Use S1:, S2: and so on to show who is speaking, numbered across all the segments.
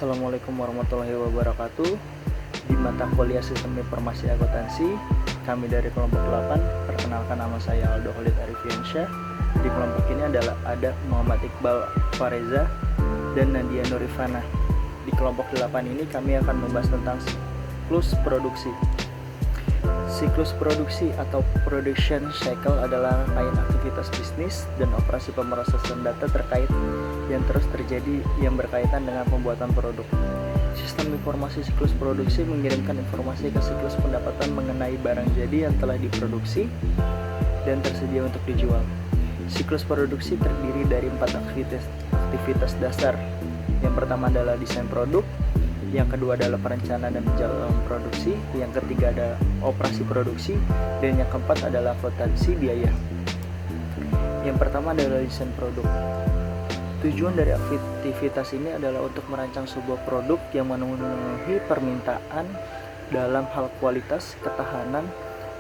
S1: Assalamualaikum warahmatullahi wabarakatuh. Di mata kuliah Sistem Informasi Akuntansi, kami dari kelompok 8, perkenalkan nama saya Aldo Khalid Arifiansyah. Di kelompok ini ada Muhammad Iqbal Fareza dan Nadia Nurifana. Di kelompok 8 ini kami akan membahas tentang siklus produksi. Siklus produksi atau production cycle adalah rangkaian aktivitas bisnis dan operasi pemrosesan data terkait yang terus terjadi yang berkaitan dengan pembuatan produk. Sistem informasi siklus produksi mengirimkan informasi ke siklus pendapatan mengenai barang jadi yang telah diproduksi dan tersedia untuk dijual. Siklus produksi terdiri dari 4 aktivitas dasar. Yang pertama adalah desain produk, yang kedua adalah perencanaan dan penjalangan produksi, yang ketiga adalah operasi produksi, dan yang keempat adalah akuntansi biaya. Yang pertama adalah desain produk. Tujuan dari aktivitas ini adalah untuk merancang sebuah produk yang memenuhi permintaan dalam hal kualitas, ketahanan,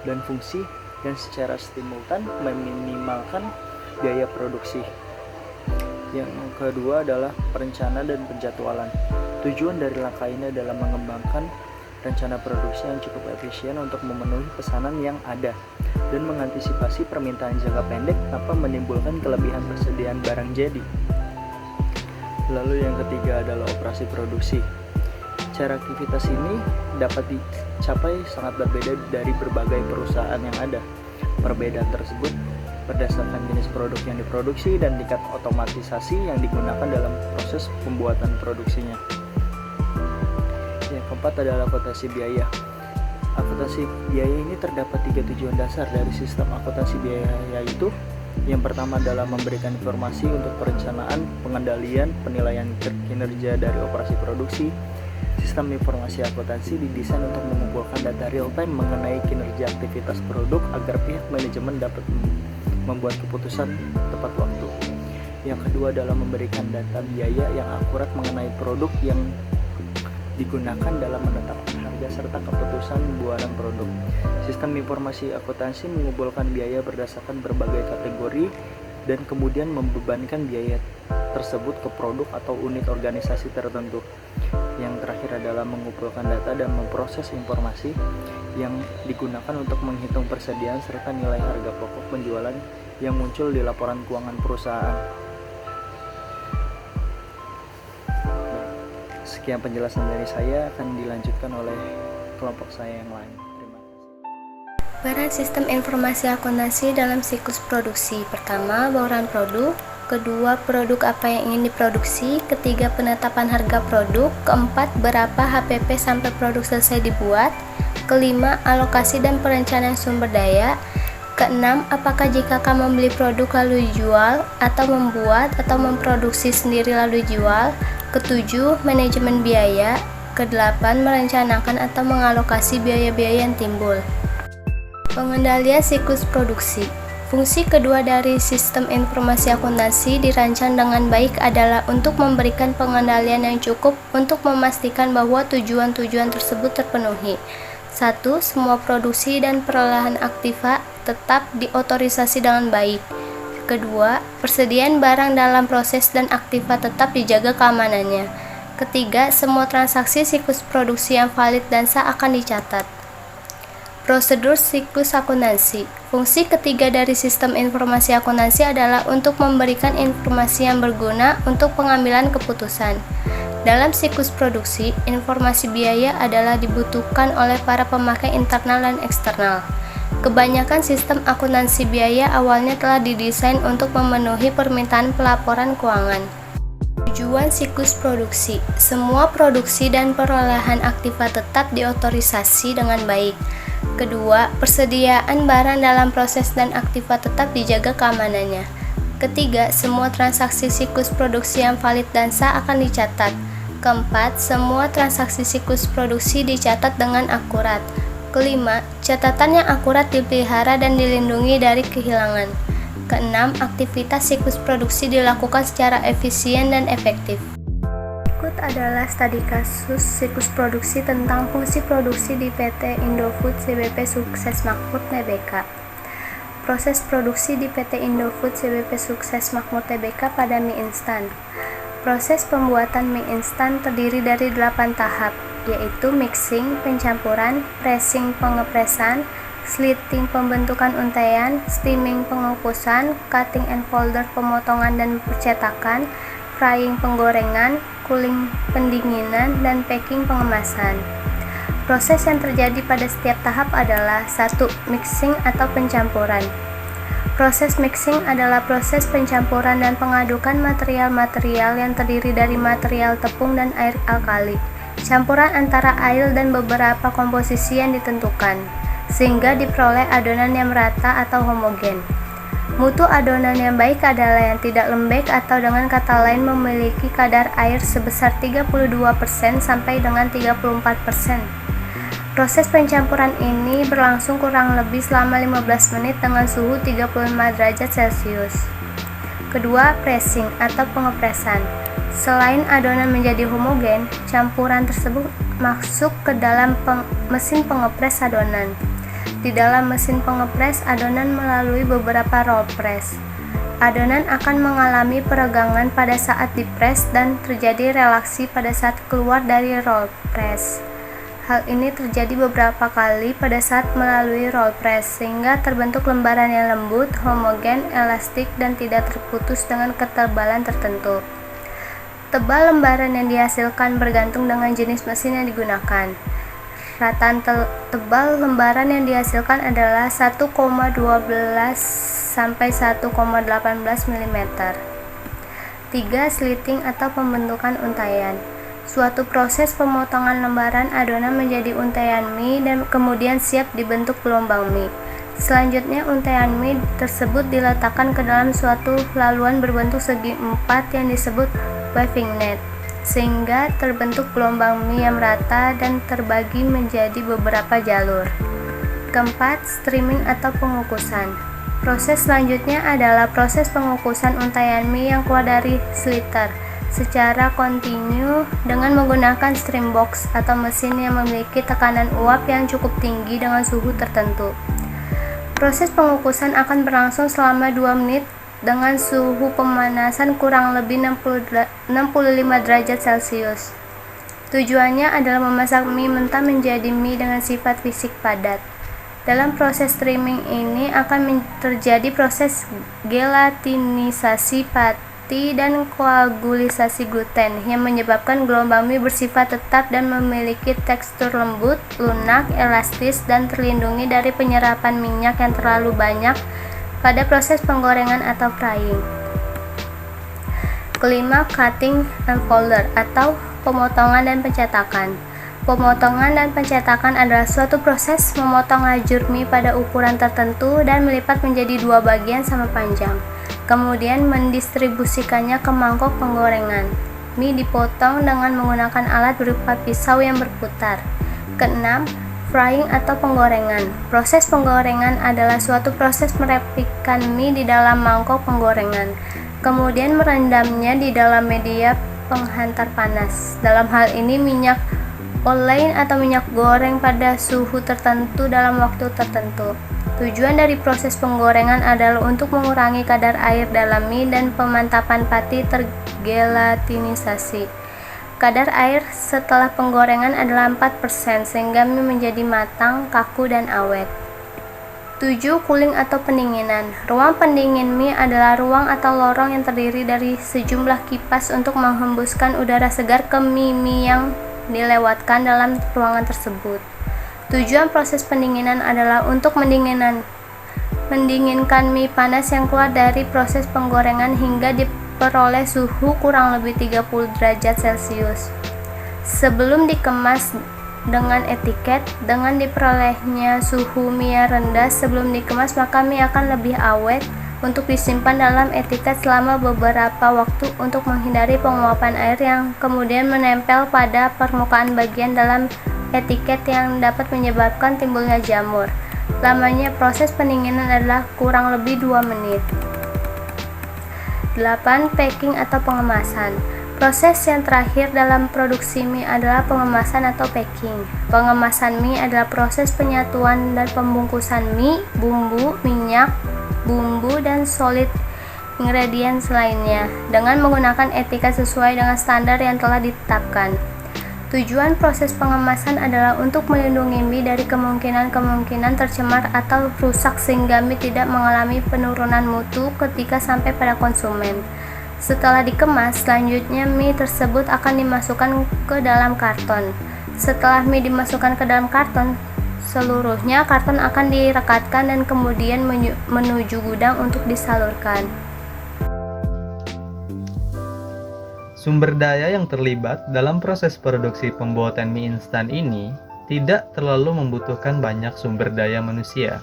S1: dan fungsi, dan secara simultan meminimalkan biaya produksi. Yang kedua adalah perencanaan dan penjadwalan. Tujuan dari langkah ini adalah mengembangkan rencana produksi yang cukup efisien untuk memenuhi pesanan yang ada dan mengantisipasi permintaan jangka pendek tanpa menimbulkan kelebihan persediaan barang jadi. Lalu yang ketiga adalah operasi produksi. Cara aktivitas ini dapat dicapai sangat berbeda dari berbagai perusahaan yang ada. Perbedaan tersebut berdasarkan jenis produk yang diproduksi dan tingkat otomatisasi yang digunakan dalam proses pembuatan produksinya. Yang keempat adalah akuntansi biaya. Akuntansi biaya ini terdapat 3 tujuan dasar dari sistem akuntansi biaya, yaitu yang pertama adalah memberikan informasi untuk perencanaan, pengendalian, penilaian kinerja dari operasi produksi. Sistem informasi akuntansi didesain untuk mengumpulkan data real time mengenai kinerja aktivitas produk agar pihak manajemen dapat membuat keputusan tepat waktu. Yang kedua adalah memberikan data biaya yang akurat mengenai produk yang digunakan dalam menetapkan harga serta keputusan pembuatan produk. Sistem informasi akuntansi mengumpulkan biaya berdasarkan berbagai kategori dan kemudian membebankan biaya tersebut ke produk atau unit organisasi tertentu. Yang terakhir adalah mengumpulkan data dan memproses informasi yang digunakan untuk menghitung persediaan serta nilai harga pokok penjualan yang muncul di laporan keuangan perusahaan. Sekian penjelasan dari saya, akan dilanjutkan oleh kelompok saya yang lain. Terima kasih.
S2: Peran sistem informasi akuntansi dalam siklus produksi. Pertama, bauran produk. Kedua, produk apa yang ingin diproduksi. Ketiga, penetapan harga produk. Keempat, berapa HPP sampai produk selesai dibuat. Kelima, alokasi dan perencanaan sumber daya. Keenam, apakah jika kamu membeli produk lalu dijual, atau membuat atau memproduksi sendiri lalu dijual. Ketujuh, manajemen biaya. Kedelapan, merencanakan atau mengalokasi biaya-biaya yang timbul. Pengendalian siklus produksi. Fungsi kedua dari sistem informasi akuntansi dirancang dengan baik adalah untuk memberikan pengendalian yang cukup untuk memastikan bahwa tujuan-tujuan tersebut terpenuhi. 1. Semua produksi dan perolehan aktiva tetap diotorisasi dengan baik. Kedua, persediaan barang dalam proses dan aktiva tetap dijaga keamanannya. Ketiga, semua transaksi siklus produksi yang valid dan sah akan dicatat. Prosedur siklus akuntansi. Fungsi ketiga dari sistem informasi akuntansi adalah untuk memberikan informasi yang berguna untuk pengambilan keputusan. Dalam siklus produksi, informasi biaya adalah dibutuhkan oleh para pemakai internal dan eksternal. Kebanyakan sistem akuntansi biaya awalnya telah didesain untuk memenuhi permintaan pelaporan keuangan. Tujuan siklus produksi. Semua produksi dan perolehan aktiva tetap diotorisasi dengan baik. Kedua, persediaan barang dalam proses dan aktiva tetap dijaga keamanannya. Ketiga, semua transaksi siklus produksi yang valid dan sah akan dicatat. Keempat, semua transaksi siklus produksi dicatat dengan akurat. Kelima, catatan yang akurat dipelihara dan dilindungi dari kehilangan. Keenam, aktivitas siklus produksi dilakukan secara efisien dan efektif. Berikut adalah studi kasus siklus produksi tentang fungsi produksi di PT Indofood CBP Sukses Makmur Tbk. Proses produksi di PT Indofood CBP Sukses Makmur Tbk pada mie instan. Proses pembuatan mie instan terdiri dari 8 tahap, yaitu mixing, pencampuran, pressing, pengepresan, slitting, pembentukan untaian, steaming, pengukusan, cutting and folder, pemotongan dan percetakan, frying, penggorengan, cooling, pendinginan, dan packing, pengemasan. Proses yang terjadi pada setiap tahap adalah 1. Mixing atau pencampuran. Proses mixing adalah proses pencampuran dan pengadukan material-material yang terdiri dari material tepung dan air alkali, campuran antara air dan beberapa komposisi yang ditentukan, sehingga diperoleh adonan yang merata atau homogen. Mutu adonan yang baik adalah yang tidak lembek atau dengan kata lain memiliki kadar air sebesar 32% sampai dengan 34%. Proses pencampuran ini berlangsung kurang lebih selama 15 menit dengan suhu 35 derajat Celcius. Kedua, pressing atau pengepresan. Selain adonan menjadi homogen, campuran tersebut masuk ke dalam mesin pengepres adonan. Di dalam mesin pengepres adonan melalui beberapa roll press. Adonan akan mengalami peregangan pada saat dipres dan terjadi relaksi pada saat keluar dari roll press. Hal ini terjadi beberapa kali pada saat melalui roll press, sehingga terbentuk lembaran yang lembut, homogen, elastik, dan tidak terputus dengan ketebalan tertentu. Tebal lembaran yang dihasilkan bergantung dengan jenis mesin yang digunakan. Rataan tebal lembaran yang dihasilkan adalah 1,12 sampai 1,18 mm. 3. Slitting atau pembentukan untaian. Suatu proses pemotongan lembaran adonan menjadi untaian mie dan kemudian siap dibentuk gelombang mie. Selanjutnya, untaian mie tersebut diletakkan ke dalam suatu laluan berbentuk segi empat yang disebut waving net, sehingga terbentuk gelombang mie yang merata dan terbagi menjadi beberapa jalur. Keempat, streaming atau pengukusan. Proses selanjutnya adalah proses pengukusan untaian mie yang keluar dari sliter secara kontinu dengan menggunakan stream box atau mesin yang memiliki tekanan uap yang cukup tinggi dengan suhu tertentu. Proses pengukusan akan berlangsung selama 2 menit dengan suhu pemanasan kurang lebih 65 derajat Celcius. Tujuannya adalah memasak mie mentah menjadi mie dengan sifat fisik padat. Dalam proses streaming ini akan terjadi proses gelatinisasi pati dan koagulisasi gluten yang menyebabkan gelombang mie bersifat tetap dan memiliki tekstur lembut, lunak, elastis, dan terlindungi dari penyerapan minyak yang terlalu banyak pada proses penggorengan atau frying. Kelima, cutting and folder atau pemotongan dan pencetakan. Pemotongan dan pencetakan adalah suatu proses memotong lajur mie pada ukuran tertentu dan melipat menjadi 2 bagian sama panjang. Kemudian mendistribusikannya ke mangkok penggorengan. Mie dipotong dengan menggunakan alat berupa pisau yang berputar. Keenam, frying atau penggorengan. Proses penggorengan adalah suatu proses merepikan mie di dalam mangkok penggorengan, kemudian merendamnya di dalam media penghantar panas. Dalam hal ini minyak olei atau minyak goreng pada suhu tertentu dalam waktu tertentu. Tujuan dari proses penggorengan adalah untuk mengurangi kadar air dalam mie dan pemantapan pati tergelatinisasi. Kadar air setelah penggorengan adalah 4% sehingga mie menjadi matang, kaku, dan awet. 7. Cooling atau pendinginan. Ruang pendingin mie adalah ruang atau lorong yang terdiri dari sejumlah kipas untuk menghembuskan udara segar ke mie yang dilewatkan dalam ruangan tersebut. Tujuan proses pendinginan adalah untuk mendinginkan mie panas yang keluar dari proses penggorengan hingga diperoleh suhu kurang lebih 30 derajat Celcius. Sebelum dikemas dengan etiket, dengan diperolehnya suhu mie yang rendah sebelum dikemas, maka mie akan lebih awet untuk disimpan dalam etiket selama beberapa waktu untuk menghindari penguapan air yang kemudian menempel pada permukaan bagian dalam etiket yang dapat menyebabkan timbulnya jamur. Lamanya proses pendinginan adalah kurang lebih 2 menit. 8. Packing atau pengemasan. Proses yang terakhir dalam produksi mie adalah pengemasan atau packing. Pengemasan mie adalah proses penyatuan dan pembungkusan mie, bumbu, minyak, bumbu, dan solid ingredients lainnya dengan menggunakan etika sesuai dengan standar yang telah ditetapkan. Tujuan proses pengemasan adalah untuk melindungi mie dari kemungkinan tercemar atau rusak sehingga mie tidak mengalami penurunan mutu ketika sampai pada konsumen. Setelah dikemas, selanjutnya mie tersebut akan dimasukkan ke dalam karton. Setelah mie dimasukkan ke dalam karton, seluruhnya karton akan direkatkan dan kemudian menuju gudang untuk disalurkan.
S3: Sumber daya yang terlibat dalam proses produksi pembuatan mie instan ini tidak terlalu membutuhkan banyak sumber daya manusia,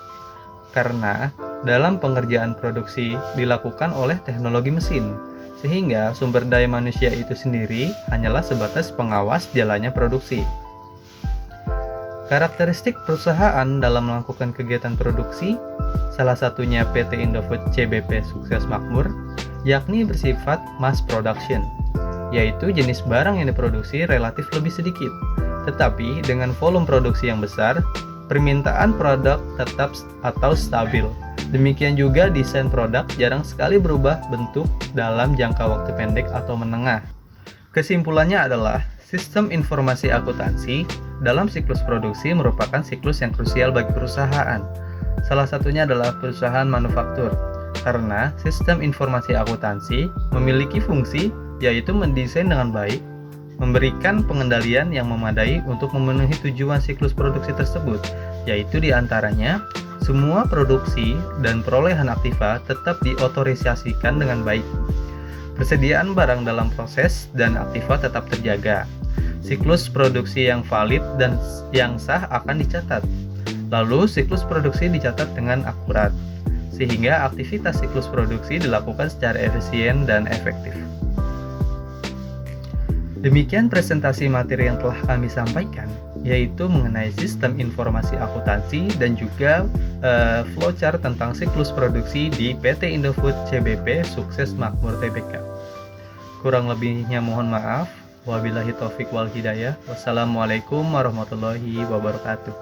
S3: karena dalam pengerjaan produksi dilakukan oleh teknologi mesin, sehingga sumber daya manusia itu sendiri hanyalah sebatas pengawas jalannya produksi. Karakteristik perusahaan dalam melakukan kegiatan produksi, salah satunya PT Indofood CBP Sukses Makmur, yakni bersifat mass production, yaitu jenis barang yang diproduksi relatif lebih sedikit, tetapi dengan volume produksi yang besar, permintaan produk tetap atau stabil. Demikian juga desain produk jarang sekali berubah bentuk dalam jangka waktu pendek atau menengah. Kesimpulannya adalah, sistem informasi akuntansi dalam siklus produksi merupakan siklus yang krusial bagi perusahaan. Salah satunya adalah perusahaan manufaktur, karena sistem informasi akuntansi memiliki fungsi yaitu mendesain dengan baik, memberikan pengendalian yang memadai untuk memenuhi tujuan siklus produksi tersebut, yaitu diantaranya semua produksi dan perolehan aktiva tetap diotorisasikan dengan baik. Persediaan barang dalam proses dan aktiva tetap terjaga. Siklus produksi yang valid dan yang sah akan dicatat. Lalu siklus produksi dicatat dengan akurat, sehingga aktivitas siklus produksi dilakukan secara efisien dan efektif. Demikian presentasi materi yang telah kami sampaikan, yaitu mengenai sistem informasi akuntansi dan juga flowchart tentang siklus produksi di PT Indofood CBP Sukses Makmur Tbk. Kurang lebihnya mohon maaf. Wabillahi taufik wal hidayah. Wassalamualaikum warahmatullahi wabarakatuh.